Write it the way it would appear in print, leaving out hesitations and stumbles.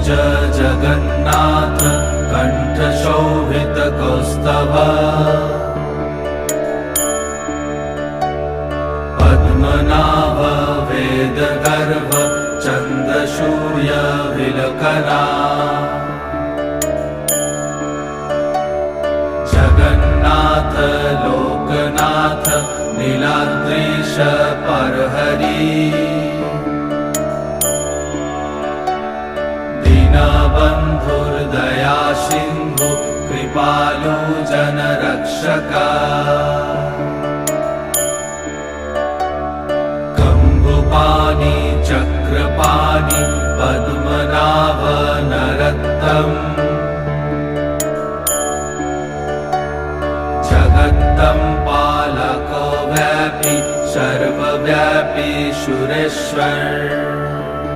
जगन्नाथ कण्ठशोभितकौस्तभ पद्मनाभ वेदगर्भ चन्द्रसूर्यविलकरा जगन्नाथ लोकनाथ नीलाद्रीश परहरि दीनबन्धुर्दया सिन्धु कृपालु जनरक्षक कम्बुपाणि चक्रपाणि पद्मनाभ नरोत्तम जगत्तं पालको व्यापी सर्वव्यापी सुरेश्वर